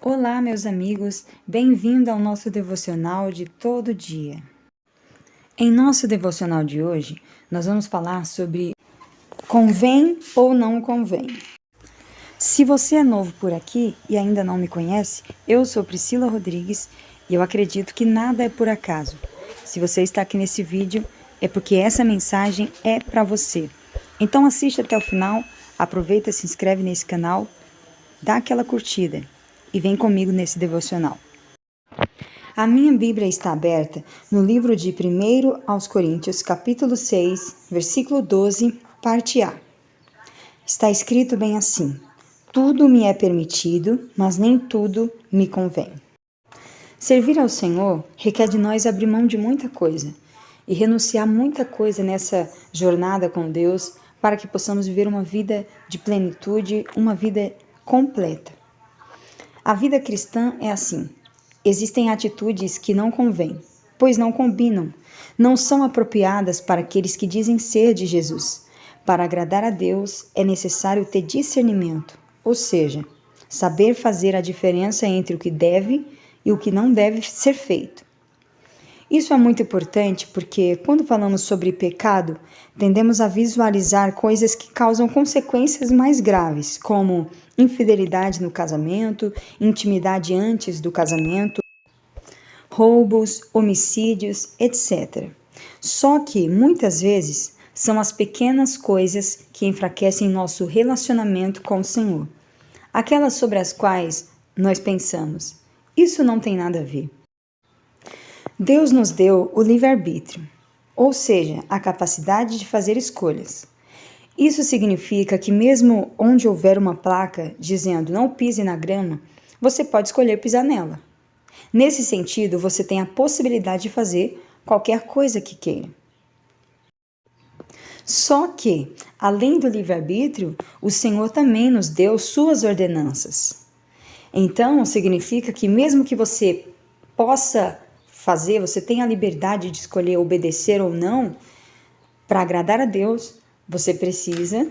Olá, meus amigos, bem-vindo ao nosso devocional de todo dia. Em nosso devocional de hoje, nós vamos falar sobre convém ou não convém. Se você é novo por aqui e ainda não me conhece, eu sou Priscila Rodrigues e eu acredito que nada é por acaso. Se você está aqui nesse vídeo, é porque essa mensagem é para você. Então assiste até o final, aproveita, se inscreve nesse canal, dá aquela curtida e vem comigo nesse devocional. A minha Bíblia está aberta no livro de 1 aos Coríntios, capítulo 6, versículo 12, parte A. Está escrito bem assim: tudo me é permitido, mas nem tudo me convém. Servir ao Senhor requer de nós abrir mão de muita coisa e renunciar muita coisa nessa jornada com Deus para que possamos viver uma vida de plenitude, uma vida completa. A vida cristã é assim. Existem atitudes que não convêm, pois não combinam, não são apropriadas para aqueles que dizem ser de Jesus. Para agradar a Deus é necessário ter discernimento, ou seja, saber fazer a diferença entre o que deve e o que não deve ser feito. Isso é muito importante porque, quando falamos sobre pecado, tendemos a visualizar coisas que causam consequências mais graves, como infidelidade no casamento, intimidade antes do casamento, roubos, homicídios, etc. Só que, muitas vezes, são as pequenas coisas que enfraquecem nosso relacionamento com o Senhor. Aquelas sobre as quais nós pensamos, isso não tem nada a ver. Deus nos deu o livre-arbítrio, ou seja, a capacidade de fazer escolhas. Isso significa que mesmo onde houver uma placa dizendo não pise na grama, você pode escolher pisar nela. Nesse sentido, você tem a possibilidade de fazer qualquer coisa que queira. Só que, além do livre-arbítrio, o Senhor também nos deu suas ordenanças. Então, significa que mesmo que você possa fazer, você tem a liberdade de escolher obedecer ou não, para agradar a Deus, você precisa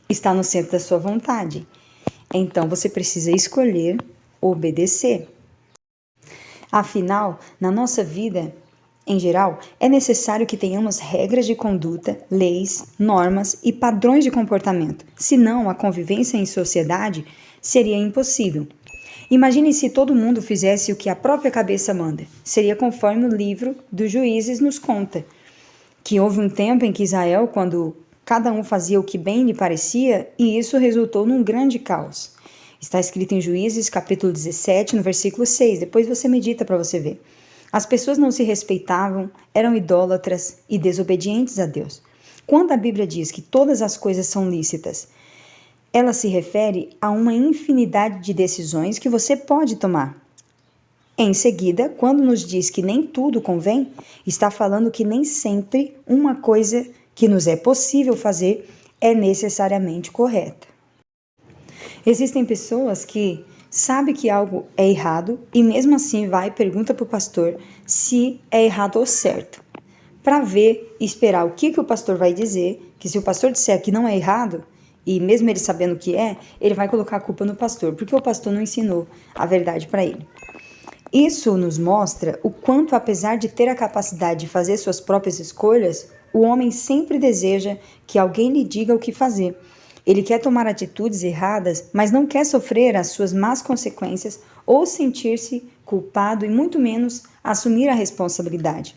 estar no centro da sua vontade. Então, você precisa escolher obedecer. Afinal, na nossa vida, em geral, é necessário que tenhamos regras de conduta, leis, normas e padrões de comportamento. Senão, a convivência em sociedade seria impossível. Imagine se todo mundo fizesse o que a própria cabeça manda. Seria conforme o livro dos Juízes nos conta, que houve um tempo em que Israel, quando cada um fazia o que bem lhe parecia, e isso resultou num grande caos. Está escrito em Juízes, capítulo 17, no versículo 6. Depois você medita para você ver. As pessoas não se respeitavam, eram idólatras e desobedientes a Deus. Quando a Bíblia diz que todas as coisas são lícitas, ela se refere a uma infinidade de decisões que você pode tomar. Em seguida, quando nos diz que nem tudo convém, está falando que nem sempre uma coisa que nos é possível fazer é necessariamente correta. Existem pessoas que sabem que algo é errado e mesmo assim vai e pergunta para o pastor se é errado ou certo, para ver e esperar o que o pastor vai dizer, que se o pastor disser que não é errado, e mesmo ele sabendo o que é, ele vai colocar a culpa no pastor, porque o pastor não ensinou a verdade para ele. Isso nos mostra o quanto, apesar de ter a capacidade de fazer suas próprias escolhas, o homem sempre deseja que alguém lhe diga o que fazer. Ele quer tomar atitudes erradas, mas não quer sofrer as suas más consequências ou sentir-se culpado e muito menos assumir a responsabilidade.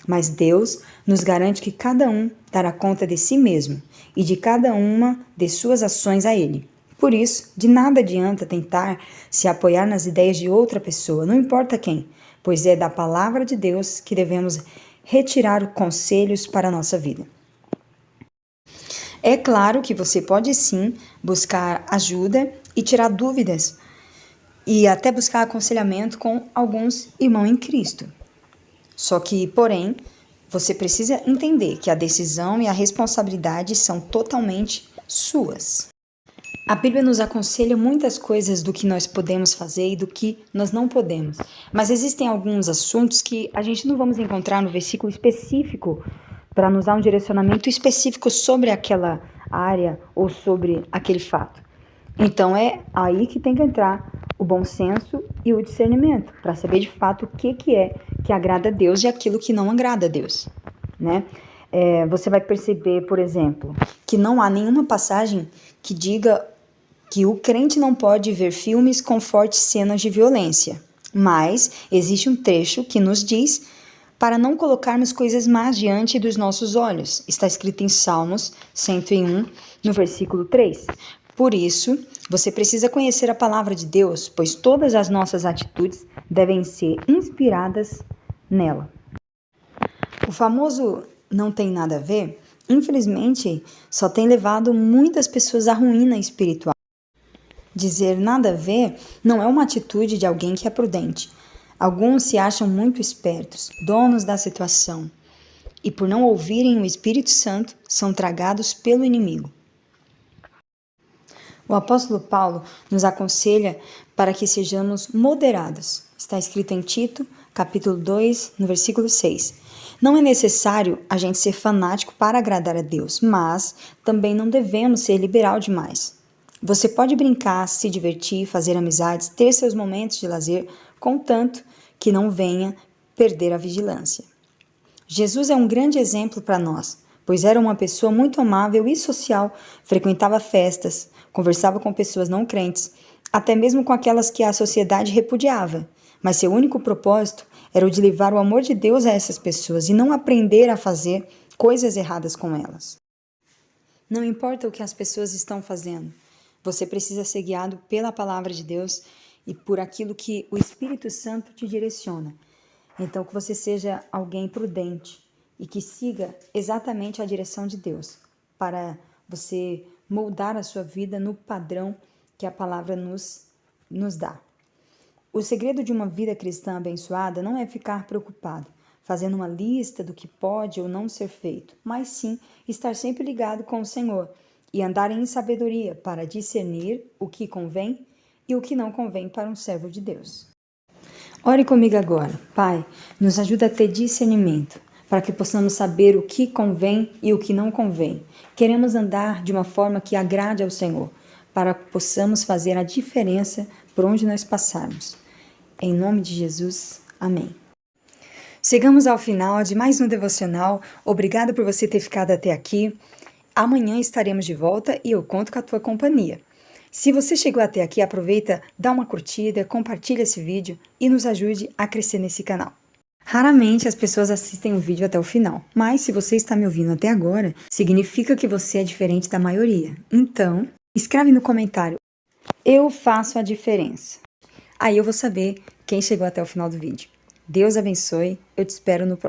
Mas Deus nos garante que cada um dará conta de si mesmo e de cada uma de suas ações a Ele. Por isso, de nada adianta tentar se apoiar nas ideias de outra pessoa, não importa quem, pois é da palavra de Deus que devemos retirar conselhos para a nossa vida. É claro que você pode sim buscar ajuda e tirar dúvidas e até buscar aconselhamento com alguns irmãos em Cristo. Só que, porém, você precisa entender que a decisão e a responsabilidade são totalmente suas. A Bíblia nos aconselha muitas coisas do que nós podemos fazer e do que nós não podemos. Mas existem alguns assuntos que a gente não vamos encontrar no versículo específico para nos dar um direcionamento específico sobre aquela área ou sobre aquele fato. Então é aí que tem que entrar o bom senso e o discernimento, para saber de fato o que é que agrada a Deus e aquilo que não agrada a Deus, né? Você vai perceber, por exemplo, que não há nenhuma passagem que diga que o crente não pode ver filmes com fortes cenas de violência, mas existe um trecho que nos diz para não colocarmos coisas más diante dos nossos olhos. Está escrito em Salmos 101, no versículo 3. Por isso, você precisa conhecer a palavra de Deus, pois todas as nossas atitudes devem ser inspiradas nela. O famoso não tem nada a ver, infelizmente, só tem levado muitas pessoas à ruína espiritual. Dizer nada a ver não é uma atitude de alguém que é prudente. Alguns se acham muito espertos, donos da situação, e por não ouvirem o Espírito Santo, são tragados pelo inimigo. O apóstolo Paulo nos aconselha para que sejamos moderados. Está escrito em Tito, capítulo 2, no versículo 6. Não é necessário a gente ser fanático para agradar a Deus, mas também não devemos ser liberal demais. Você pode brincar, se divertir, fazer amizades, ter seus momentos de lazer, contanto que não venha perder a vigilância. Jesus é um grande exemplo para nós, pois era uma pessoa muito amável e social, frequentava festas, conversava com pessoas não crentes, até mesmo com aquelas que a sociedade repudiava, mas seu único propósito era o de levar o amor de Deus a essas pessoas e não aprender a fazer coisas erradas com elas. Não importa o que as pessoas estão fazendo, você precisa ser guiado pela palavra de Deus e por aquilo que o Espírito Santo te direciona. Então, que você seja alguém prudente e que siga exatamente a direção de Deus, para você moldar a sua vida no padrão que a palavra nos dá. O segredo de uma vida cristã abençoada não é ficar preocupado, fazendo uma lista do que pode ou não ser feito, mas sim estar sempre ligado com o Senhor e andar em sabedoria para discernir o que convém e o que não convém para um servo de Deus. Ore comigo agora. Pai, nos ajuda a ter discernimento, para que possamos saber o que convém e o que não convém. Queremos andar de uma forma que agrade ao Senhor, para que possamos fazer a diferença por onde nós passarmos. Em nome de Jesus, amém. Chegamos ao final de mais um devocional. Obrigada por você ter ficado até aqui. Amanhã estaremos de volta e eu conto com a tua companhia. Se você chegou até aqui, aproveita, dá uma curtida, compartilha esse vídeo e nos ajude a crescer nesse canal. Raramente as pessoas assistem o vídeo até o final, mas se você está me ouvindo até agora, significa que você é diferente da maioria. Então, escreve no comentário, eu faço a diferença. Aí eu vou saber quem chegou até o final do vídeo. Deus abençoe, eu te espero no próximo.